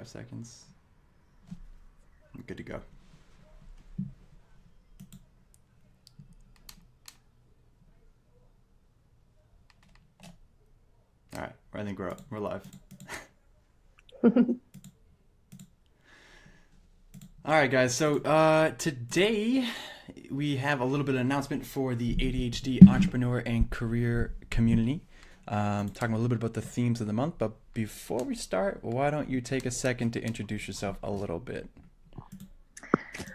seconds. I'm good to go. All right, I think we're live. All right, guys. So today we have a little bit of announcement for the ADHD entrepreneur and career community. Talking a little bit about the themes of the month. But before we start, why don't you take a second to introduce yourself a little bit?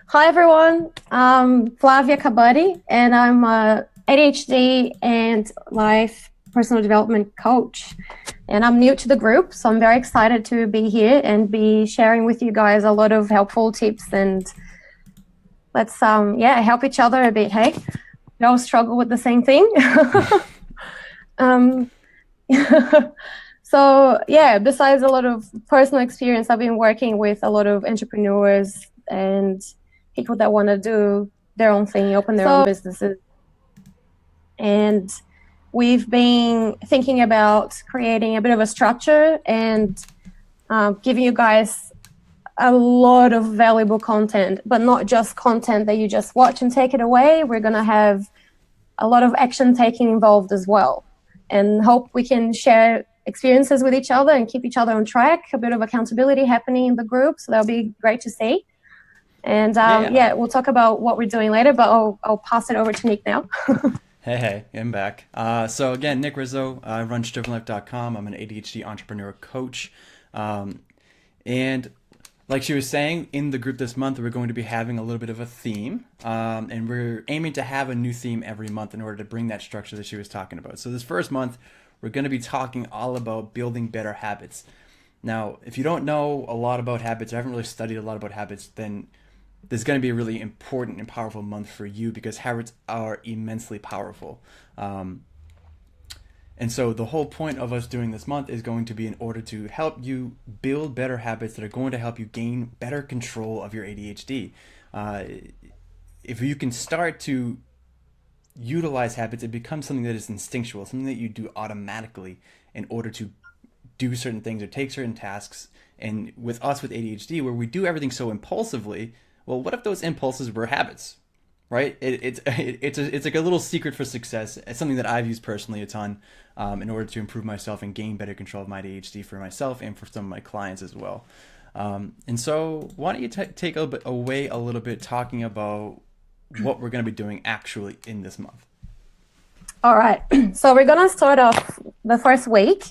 Hi, everyone. I'm Flavia Kabadi, and I'm a ADHD and life personal development coach. And I'm new to the group, so I'm very excited to be here and be sharing with you guys a lot of helpful tips. And let's help each other a bit. Hey, we all struggle with the same thing. So yeah, besides a lot of personal experience, I've been working with a lot of entrepreneurs and people that want to do their own thing, open their own businesses. And we've been thinking about creating a bit of a structure and giving you guys a lot of valuable content, but not just content that you just watch and take it away. We're going to have a lot of action taking involved as well, and hope we can share experiences with each other and keep each other on track. A bit of accountability happening in the group, so that'll be great to see. And we'll talk about what we're doing later, but I'll pass it over to Nick now. Hey, I'm back. So again, Nick Rizzo, I run StrivenLife.com. I'm an ADHD entrepreneur coach. And like she was saying, in the group this month, we're going to be having a little bit of a theme. And we're aiming to have a new theme every month in order to bring that structure that she was talking about. So this first month, we're going to be talking all about building better habits. Now, if you don't know a lot about habits, or haven't really studied a lot about habits, then this is going to be a really important and powerful month for you, because habits are immensely powerful. And so the whole point of us doing this month is going to be in order to help you build better habits that are going to help you gain better control of your ADHD. If you can start to utilize habits, it becomes something that is instinctual, something that you do automatically in order to do certain things or take certain tasks. And with us with ADHD, where we do everything so impulsively, well, what if those impulses were habits, right? It's like a little secret for success. It's something that I've used personally a ton in order to improve myself and gain better control of my ADHD for myself and for some of my clients as well. And so why don't you take away a little bit talking about what we're going to be doing actually in this month. All right. So we're going to start off the first week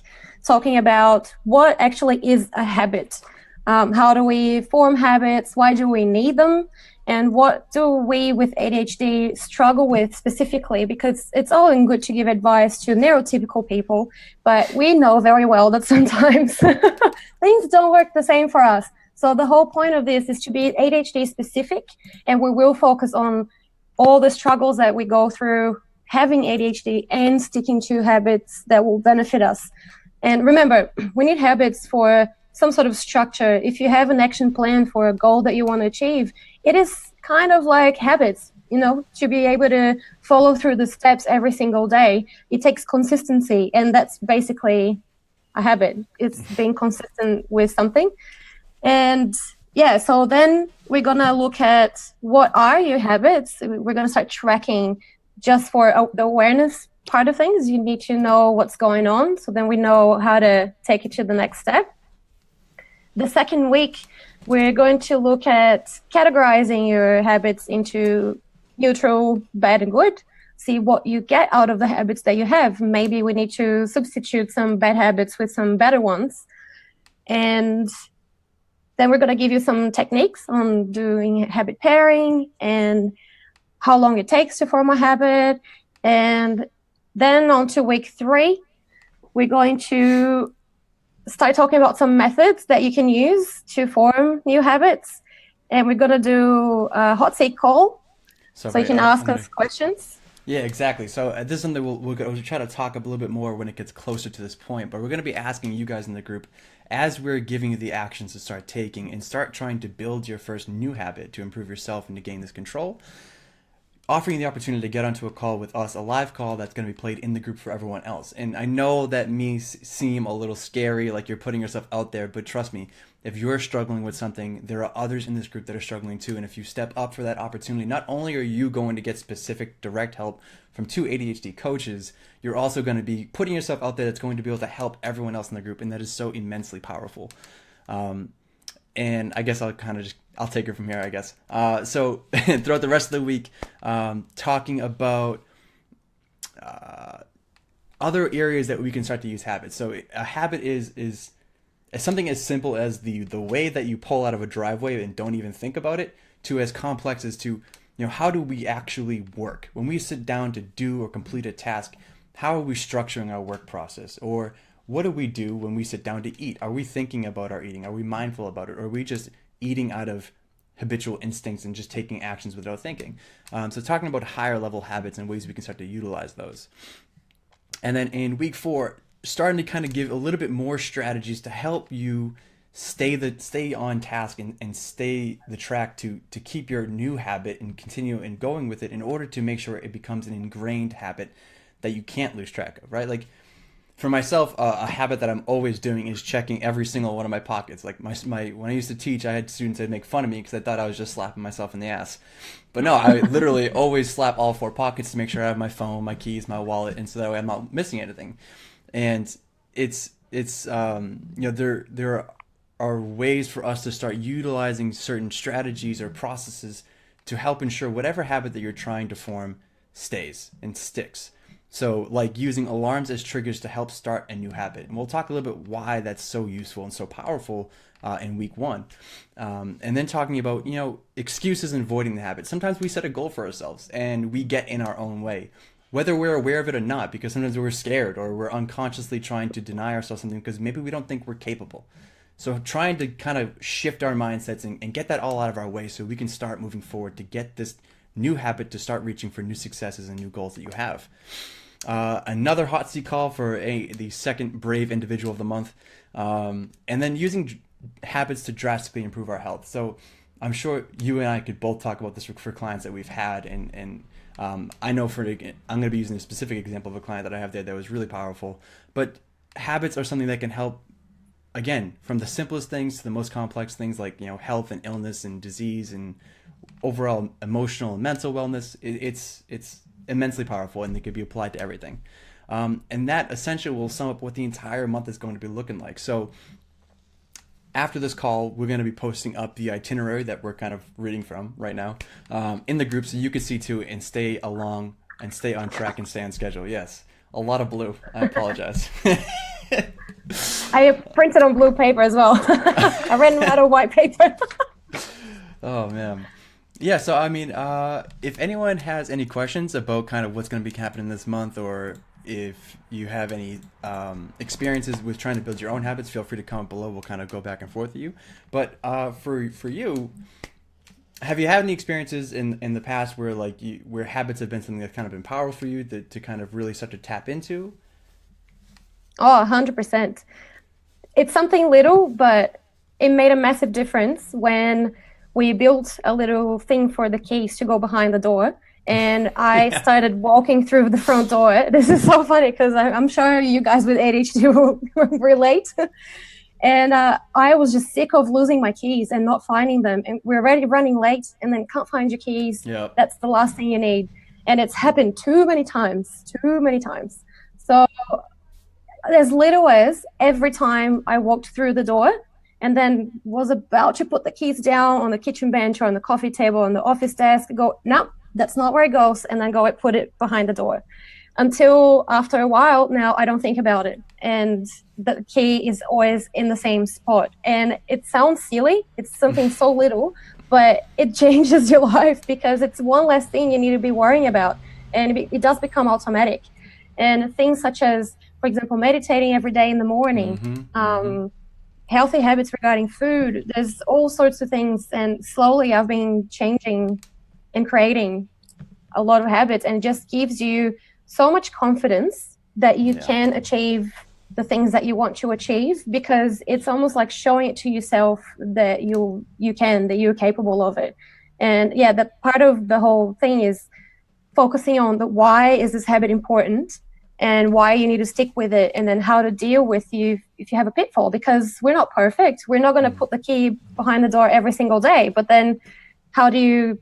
talking about what actually is a habit. How do we form habits? Why do we need them? And what do we with ADHD struggle with specifically? Because it's all in good to give advice to neurotypical people, but we know very well that sometimes things don't work the same for us. So the whole point of this is to be ADHD specific, and we will focus on all the struggles that we go through having ADHD and sticking to habits that will benefit us. And remember, we need habits for some sort of structure. If you have an action plan for a goal that you want to achieve, it is kind of like habits, to be able to follow through the steps every single day. It takes consistency, and that's basically a habit. It's being consistent with something. And so then we're going to look at what are your habits. We're going to start tracking just for the awareness part of things. You need to know what's going on, so then we know how to take it to the next step. The second week, we're going to look at categorizing your habits into neutral, bad, and good. See what you get out of the habits that you have. Maybe we need to substitute some bad habits with some better ones. And then we're going to give you some techniques on doing habit pairing and how long it takes to form a habit. And then on to week 3, we're going to start talking about some methods that you can use to form new habits. And we're going to do a hot seat call, so you can ask us questions. Yeah, exactly. So this is something we'll try to talk a little bit more when it gets closer to this point. But we're going to be asking you guys in the group, as we're giving you the actions to start taking and start trying to build your first new habit to improve yourself and to gain this control, offering the opportunity to get onto a call with us, a live call that's going to be played in the group for everyone else. And I know that may seem a little scary, like you're putting yourself out there, but trust me, if you're struggling with something, there are others in this group that are struggling too. And if you step up for that opportunity, not only are you going to get specific direct help from two ADHD coaches, you're also going to be putting yourself out there that's going to be able to help everyone else in the group. And that is so immensely powerful. And I guess I'll take it from here, I guess. So throughout the rest of the week, talking about other areas that we can start to use habits. So a habit is something as simple as the way that you pull out of a driveway and don't even think about it, to as complex as to, how do we actually work? When we sit down to do or complete a task, how are we structuring our work process? Or what do we do when we sit down to eat? Are we thinking about our eating? Are we mindful about it? Or are we just eating out of habitual instincts and just taking actions without thinking? So talking about higher level habits and ways we can start to utilize those. And then in week 4, starting to kind of give a little bit more strategies to help you stay on task and stay the track to keep your new habit and continue and going with it in order to make sure it becomes an ingrained habit that you can't lose track of, right? Like for myself, a habit that I'm always doing is checking every single one of my pockets. Like my when I used to teach, I had students that make fun of me because I thought I was just slapping myself in the ass. But no, I literally always slap all 4 pockets to make sure I have my phone, my keys, my wallet, and so that way I'm not missing anything. And it's there are ways for us to start utilizing certain strategies or processes to help ensure whatever habit that you're trying to form stays and sticks. So like using alarms as triggers to help start a new habit. And we'll talk a little bit why that's so useful and so powerful in week 1. And then talking about, excuses and avoiding the habit. Sometimes we set a goal for ourselves and we get in our own way, whether we're aware of it or not, because sometimes we're scared or we're unconsciously trying to deny ourselves something because maybe we don't think we're capable. So trying to kind of shift our mindsets and get that all out of our way so we can start moving forward to get this new habit to start reaching for new successes and new goals that you have. Another hot seat call for the second brave individual of the month. And then using habits to drastically improve our health. So I'm sure you and I could both talk about this for clients that we've had. And I know I'm going to be using a specific example of a client that I have there that was really powerful. But habits are something that can help, again, from the simplest things to the most complex things like, health and illness and disease and overall emotional and mental wellness. It's immensely powerful, and they could be applied to everything. And that essentially will sum up what the entire month is going to be looking like. So after this call, we're going to be posting up the itinerary that we're kind of reading from right now in the group so you can see too and stay along and stay on track and stay on schedule. Yes, a lot of blue. I apologize. I printed on blue paper as well. I ran out of white paper. Oh, man. Yeah, so I mean, if anyone has any questions about kind of what's going to be happening this month, or if you have any experiences with trying to build your own habits, feel free to comment below. We'll kind of go back and forth with you. But for you, have you had any experiences in the past where where habits have been something that's kind of been powerful for you to kind of really start to tap into? Oh, 100%. It's something little, but it made a massive difference when we built a little thing for the keys to go behind the door. And I started walking through the front door. This is so funny because I'm sure you guys with ADHD will relate. And I was just sick of losing my keys and not finding them. And we're already running late and then can't find your keys. Yep. That's the last thing you need. And it's happened too many times. So as little as every time I walked through the door and then was about to put the keys down on the kitchen bench or on the coffee table on the office desk, go, no, that's not where it goes, and then go and put it behind the door. Until after a while, now I don't think about it. And the key is always in the same spot. And it sounds silly. It's something so little, but it changes your life because it's one less thing you need to be worrying about. And it does become automatic. And things such as, for example, meditating every day in the morning, healthy habits regarding food, there's all sorts of things. And slowly I've been changing and creating a lot of habits, and it just gives you so much confidence that you can achieve the things that you want to achieve, because it's almost like showing it to yourself that that you're capable of it. And yeah, that part of the whole thing is focusing on the why is this habit important, and why you need to stick with it, and then how to deal with you if you have a pitfall, because we're not perfect. We're not going to put the key behind the door every single day, but then how do you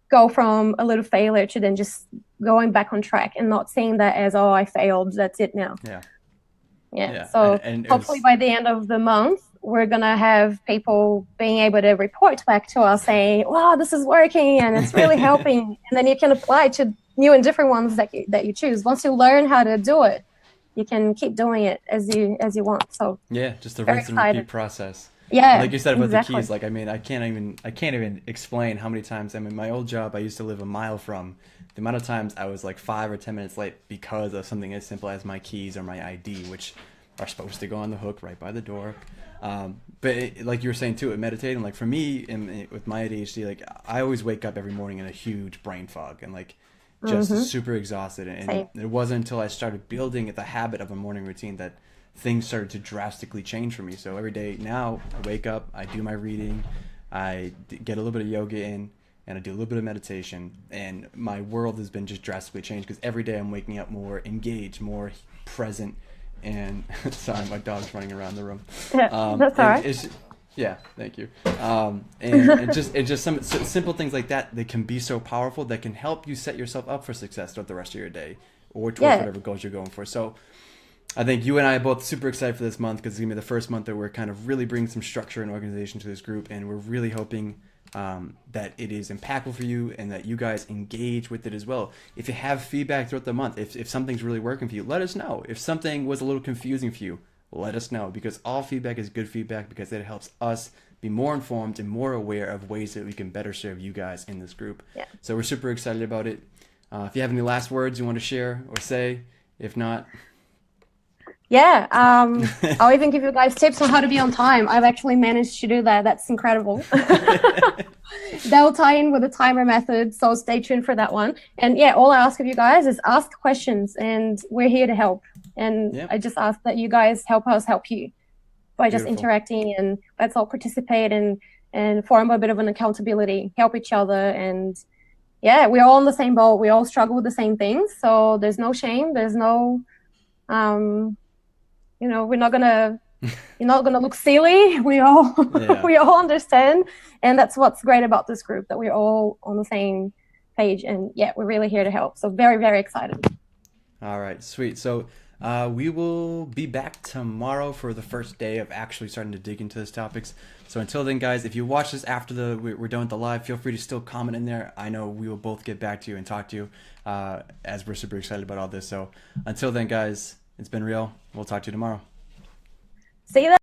go from a little failure to then just going back on track and not seeing that as, oh, I failed, that's it now. Yeah. So and hopefully by the end of the month, we're going to have people being able to report back to us saying, wow, this is working and it's really helping. And then you can apply to new and different ones that you choose. Once you learn how to do it, you can keep doing it as you want. So yeah, just a rinse and repeat process. Yeah, like you said about exactly. the keys, like, I mean, I can't even explain how many times, I mean, my old job I used to live a mile from, the amount of times I was like 5 or 10 minutes late because of something as simple as my keys or my ID, which are supposed to go on the hook right by the door. But like you were saying too, meditating, like for me with my ADHD, like I always wake up every morning in a huge brain fog and like just super exhausted. And it wasn't until I started building the habit of a morning routine that things started to drastically change for me. So every day now I wake up, I do my reading, I get a little bit of yoga in, and I do a little bit of meditation, and my world has been just drastically changed because every day I'm waking up more engaged, more present. And sorry, my dog's running around the room. That's all right. Yeah, thank you. And just some simple things like that can be so powerful, that can help you set yourself up for success throughout the rest of your day or towards whatever goals you're going for. So I think you and I are both super excited for this month because it's going to be the first month that we're kind of really bringing some structure and organization to this group, and we're really hoping that it is impactful for you and that you guys engage with it as well. If you have feedback throughout the month, if something's really working for you, let us know. If something was a little confusing for you, let us know, because all feedback is good feedback, because it helps us be more informed and more aware of ways that we can better serve you guys in this group. So we're super excited about it. If you have any last words you want to share or say, if not... I'll even give you guys tips on how to be on time. I've actually managed to do that. That's incredible. They'll tie in with the timer method, so stay tuned for that one. And all I ask of you guys is ask questions, and we're here to help. And I just ask that you guys help us help you by just interacting, and let's all participate and form a bit of an accountability, help each other. And we're all in the same boat. We all struggle with the same things. So there's no shame. There's no... you're not gonna look silly. We all we all understand, and that's what's great about this group, that we're all on the same page, and we're really here to help. So very, very excited. All right, sweet. So we will be back tomorrow for the first day of actually starting to dig into these topics. So until then, guys, if you watch this after we're done with the live, feel free to still comment in there. I know we will both get back to you and talk to you as we're super excited about all this. So until then, guys, it's been real. We'll talk to you tomorrow. See you then.